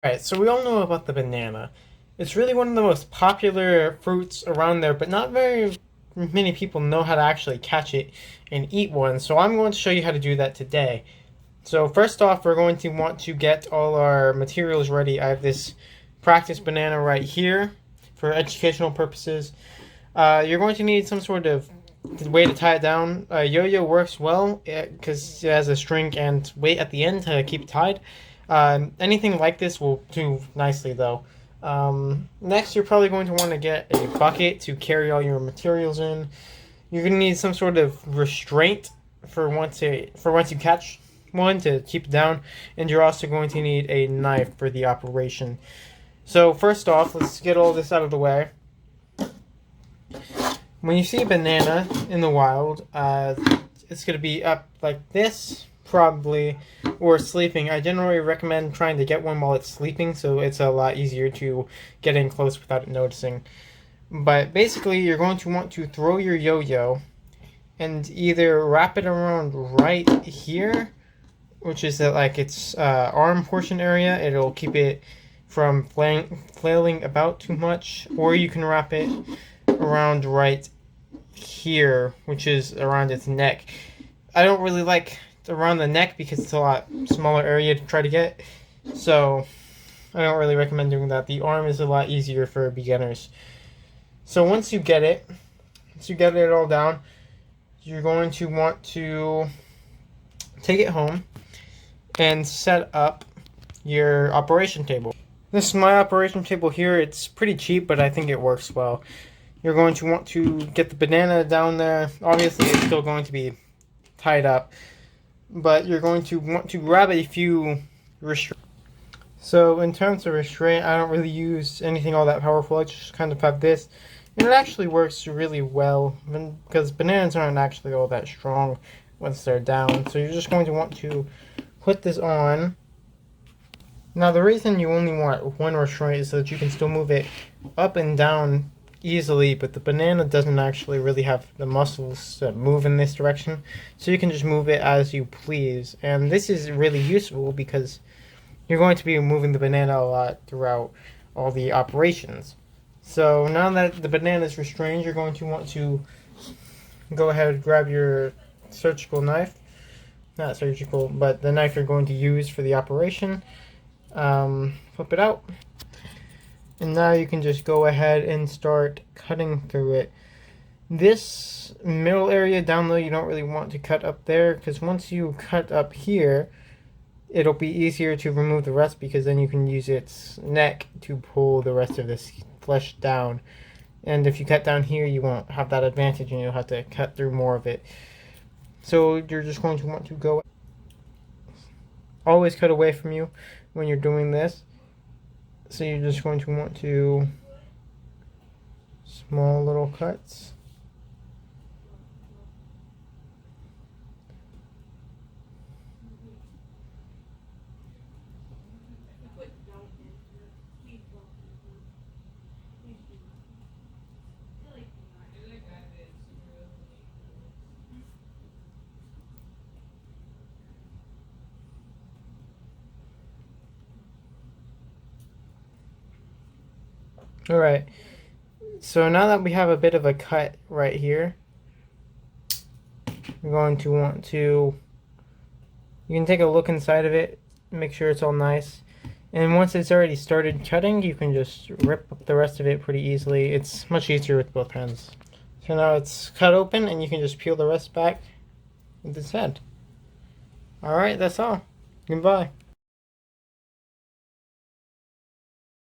Alright, so we all know about the banana. It's really one of the most popular fruits around there, but not very many people know how to actually catch it and eat one. So I'm going to show you how to do that today. So first off, we're going to want to get all our materials ready. I have this practice banana right here for educational purposes. You're going to need some sort of way to tie it down. Yo-yo works well because it has a string and weight at the end to keep it tied. Anything like this will do nicely though. Next, you're probably going to want to get a bucket to carry all your materials in. You're going to need some sort of restraint for once you catch one to keep it down, and you're also going to need a knife for the operation. So first off, let's get all this out of the way. When you see a banana in the wild, it's going to be up like this, probably, or sleeping. I generally recommend trying to get one while it's sleeping, so it's a lot easier to get in close without it noticing. But basically, you're going to want to throw your yo-yo and either wrap it around right here, which is like its arm portion area. It'll keep it from flailing about too much, or you can wrap it around right here, which is around its neck. I don't really like around the neck because it's a lot smaller area to try to get, so I don't really recommend doing that. The arm is a lot easier for beginners. So once you get it all down, you're going to want to take it home and set up your operation table. This is my operation table here. It's pretty cheap, but I think it works well. You're going to want to get the banana down there. Obviously, it's still going to be tied up, but you're going to want to grab a few restraints. So in terms of restraint, I don't really use anything all that powerful. I just kind of have this, and it actually works really well because bananas aren't actually all that strong once they're down. So you're just going to want to put this on. Now the reason you only want one restraint is so that you can still move it up and down easily, but the banana doesn't actually really have the muscles that move in this direction, so you can just move it as you please. And this is really useful because you're going to be moving the banana a lot throughout all the operations. So now that the banana is restrained, you're going to want to go ahead and grab your surgical knife. Not surgical, but the knife you're going to use for the operation. Flip it out. And now you can just go ahead and start cutting through it. This middle area down there, you don't really want to cut up there, because once you cut up here, it'll be easier to remove the rest, because then you can use its neck to pull the rest of this flesh down. And if you cut down here, you won't have that advantage, and you'll have to cut through more of it. So you're just going to want to go, always cut away from you when you're doing this. So you're just going to want to small little cuts. Alright, so now that we have a bit of a cut right here, we're going to want to, you can take a look inside of it, make sure it's all nice. And once it's already started cutting, you can just rip up the rest of it pretty easily. It's much easier with both hands. So now it's cut open, and you can just peel the rest back with its head. Alright, that's all. Goodbye.